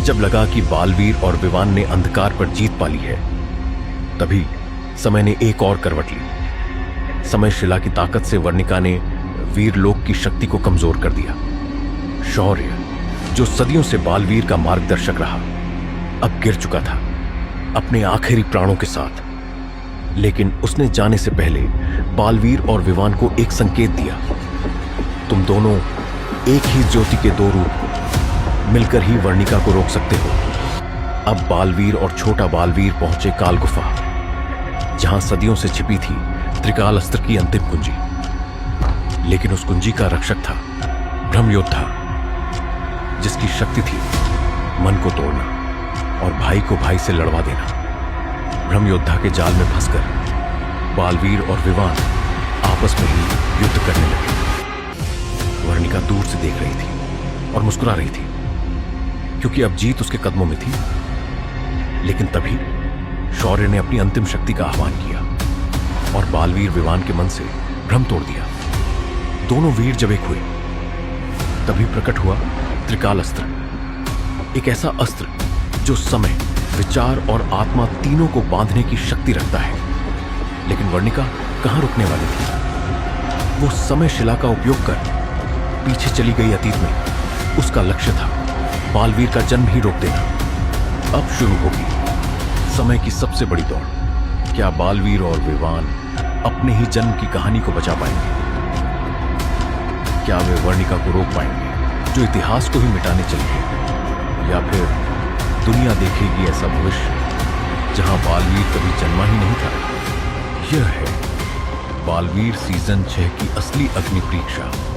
जब लगा कि बालवीर और विवान ने अंधकार पर जीत पा ली है, तभी समय ने एक और करवट ली। समय शिला की ताकत से वर्णिका ने वीरलोक की शक्ति को कमजोर कर दिया। शौर्य, जो सदियों से बालवीर का मार्गदर्शक रहा, अब गिर चुका था अपने आखिरी प्राणों के साथ। लेकिन उसने जाने से पहले बालवीर और विवान को एक संकेत दिया, तुम दोनों एक ही ज्योति के दो रूप, मिलकर ही वर्णिका को रोक सकते हो। अब बालवीर और छोटा बालवीर पहुंचे काल गुफा, जहां सदियों से छिपी थी त्रिकाल अस्त्र की अंतिम कुंजी। लेकिन उस कुंजी का रक्षक था ब्रह्मयोद्धा, जिसकी शक्ति थी मन को तोड़ना और भाई को भाई से लड़वा देना। ब्रह्मयोद्धा के जाल में फंसकर बालवीर और विवान आपस में ही युद्ध करने लगे। वर्णिका दूर से देख रही थी और मुस्कुरा रही थी, क्योंकि अब जीत उसके कदमों में थी। लेकिन तभी शौर्य ने अपनी अंतिम शक्ति का आह्वान किया और बालवीर विवान के मन से भ्रम तोड़ दिया। दोनों वीर जब एक हुए, तभी प्रकट हुआ त्रिकाल अस्त्र, एक ऐसा अस्त्र जो समय, विचार और आत्मा तीनों को बांधने की शक्ति रखता है। लेकिन वर्णिका कहां रुकने वाली थी? वो समय शिला का उपयोग कर पीछे चली गई अतीत में। उसका लक्ष्य था बालवीर का जन्म ही रोक देना। अब शुरू होगी समय की सबसे बड़ी दौड़। क्या बालवीर और विवान अपने ही जन्म की कहानी को बचा पाएंगे? क्या वे वर्णिका को रोक पाएंगे, जो इतिहास को ही मिटाने चली है? या फिर दुनिया देखेगी ऐसा भविष्य जहां बालवीर कभी जन्मा ही नहीं था? यह है बालवीर सीजन 6 की असली अग्नि परीक्षा।